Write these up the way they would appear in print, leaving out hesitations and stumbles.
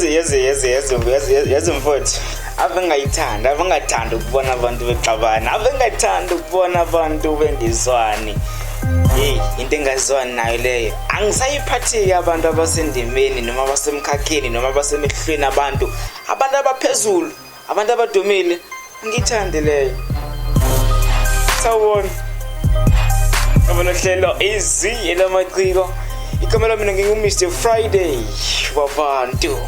yazi mfowethu. Abengathanda ukubona abantu bexabana. Abengathanda ukubona abantu bengizwani. Hey, into engazwani nayo leyo. Angisayiphathi abantu abasendimeni noma abasemkhakheni noma abasemehlweni abantu abaphezulu, abantu abadumile. Ngithande leyo. Sawubona. Abanohlelo easy elamaciko. Ikamela mina ngingu-Mr. Friday wabantu.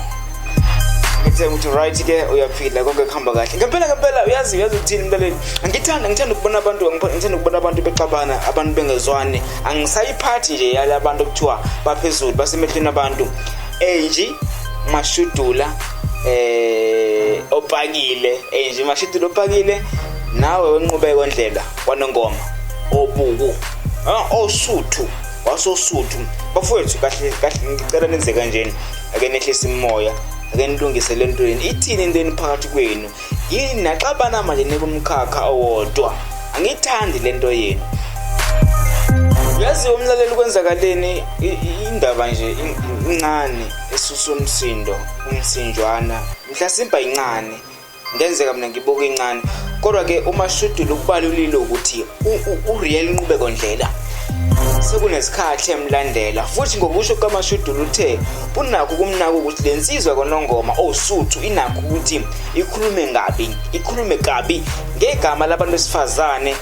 Ngithe ukuthi right ke uyaphila konke kuhamba kahle. Ngempela uyazi ukuthini mlaleli. Ngithanda ukubona abantu bexabana, abantu bengezwani. Angisayiphathi nje yalabantu okuthiwa baphezulu basemehlweni abantu. Angie, Mashudula, Opakile, Angie, Mashudula, Opakile. Nawe wenqubeko Ndela kwaNongoma. Obuku. Osuthu. Wasosuthu. Bafowethu kahle ngicela nenze kanjeni. Ake nehlisa imoya. Ake nilungise lento yini. Ithini into phakathi kwenu? Yini naxabana manje nekumkhakha owodwa. Angithandi lento yenu. Yazi umlaleli kwenzakaleni indaba nje incane esusa umsinjwana. Mhlasimba incane. Ngenzeka mina ngibuka incane. Kodwa ke uMashudula ukubalulile ukuthi ureal Nqubeko Ndlela sekunesikhathi emlandela futhi ngokusho kaMashudula uthe unakho ukumnaka ukuthi lensizwa kwaNongoma osuthu inakho ukuthi ikhulume kabi ngegama labantu besifazane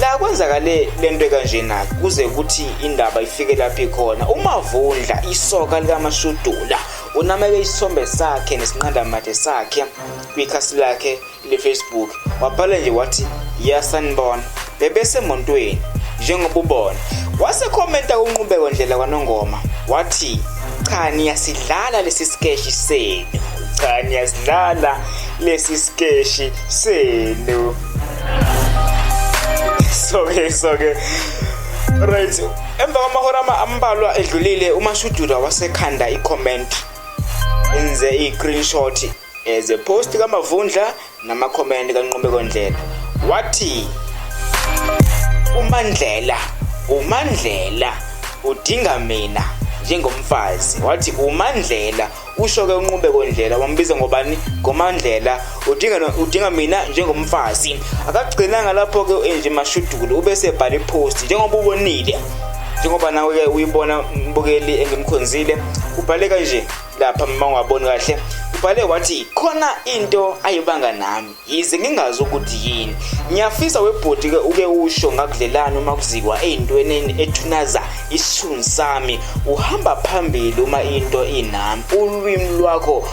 la kwenzakale lento kanjena kuze ukuthi indaba ifike lapha ikhona. Umavundla isoka likaMashudula unameke isombe sakhe nesinqandamathe sakhe kwikhasi lakhe leFacebook wabhala nje wathi yasanibona bebese emontweni njengoba ubona. Wase commenta kuNqubeko Ndlela kwaNongoma wathi cha niyasidlala lesi sketch senu. Cha niyasidlala lesi sketch senu. So right. Emva kwamahora ambalwa edlulile uMashudula wasekhanda icomment enze i-screenshot eze post kaMavundla nama comment kaNqubeko Ndlela. Wathi uMandlela udinga mina njengomfazi. Wathi uMandlela usho ke uNqubeko Ndlela wambiza ngobani? ngoMandlela udinga mina njengomfazi. Akagcinanga lapho ke nje Mashudula ubese ebhala ipost njengoba ubonile. Njengoba nawe ke uyibona mbukeli engimkhonzile ubhaleka nje lapha mawungaboni kahle. Ubhale wathi khona into ayibanga nami yize ngingazi ukuthi yini. Ngiyafisa webhodi ke uke usho ngakudlelana uma kuzikwa ezintweni ethunaza isithunzi sami. Uhamba phambili uma into inami. Ulwimi lwakho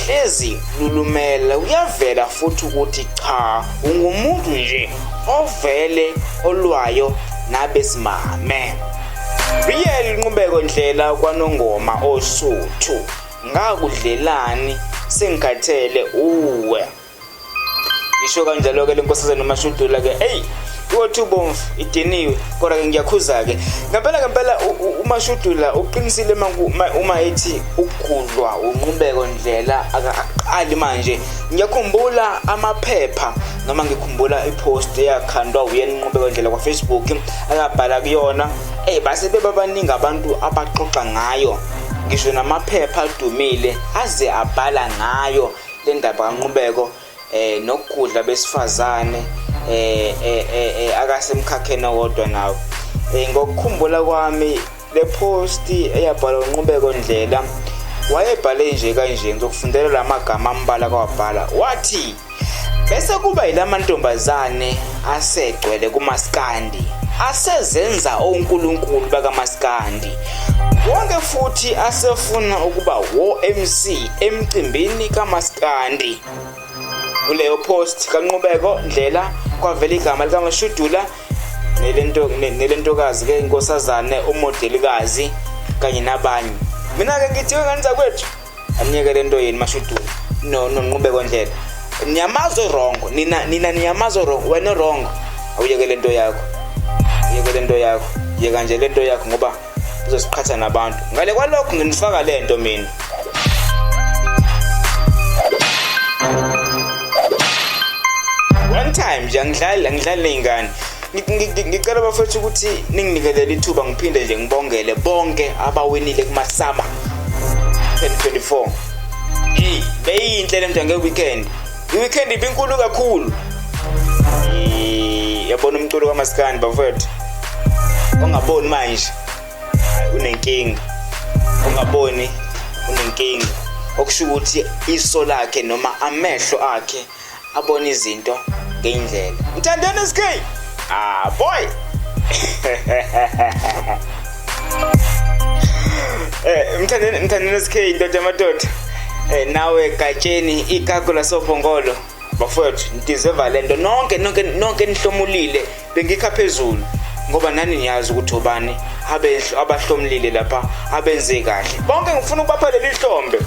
hlezi lulumela uyavela futhi ukuthi cha ungumuntu nje ovele olwayo nabesimame. Real Nqubeko Ndlela kwaNongoma osuthu ngakudlelani sengikhathele uwe. Isho kanjalo ke lenkosazana uMashudula ke iwothubomvu idiniwe kodwa ke ngiyakhuza ke ngempela uMashudula uqinisile uma ethi ukugudlwa uNqubeko Ndlela akaqali manje. Ngiyakhumbula amaphepha noma ngikhumbula ipost eyakhandwa uyena Nqubeko Ndlela kwa Facebook akabhala kuyona base bebabaningi abantu abaxoxa ngayo. Ngisho namaphepha adumile aze abhala ngayo le ndaba kaNqubeko nokugudla besifazane akasemkhakheni wodwa nawo. Ngokukhumbula kwami le post eyabhala uNqubeko Ndlela wayebhale nje kanje ngizokufundela lamagama ambala kwabhala wathi bese kuba yilamantombazane asegcwele kumaskandi asezenza onkulunkulu bakaMaskandi wonke futhi asefuna ukuba wo-MC emcimbini kaMaskandi. Kuleyo post kaNqubeko Ndlela kwavela igama likaMashudula nelentokazi ke inkosazane umodelikazi kanye nabanye. Mina ke ngithi nganza kwethu amnyeke lento yini Mashudula Nqubeko Ndlela niyamazo wrong nina niyamazo wrong wena wrong awuyeke lento yakho. Yeka nje lento yakho ngoba uzosiqhatha nabantu. Ngale kwalokho nginifaka lento mina. One time nje ngidlala nezingane. Ngicela bafethu ukuthi ninginikelele ithuba ngiphinde nje ngibongele bonke abawinile kumasama 2024. beyinhle le mntu nge-weekend. I-weekend ibinkulu kakhulu. Yabona umculo kamaskandi bafowethu. Ongaboni manje unenkinga. Ungaboni unenkinga. Okusho ukuthi iso lakhe noma amehlo akhe abona izinto ngendlela. Mthandeni SK. Boy. Mthandeni SK ndoda madoda. Nawe gatsheni igagu lasophongolo. Bafowethu ndizeva lento nonke nihlomulile bengikha phezulu ngoba nani niyazi ukuthi ubani abahlomlile lapha abenze kahle bonke ngifuna ukubaphalela ihlombe.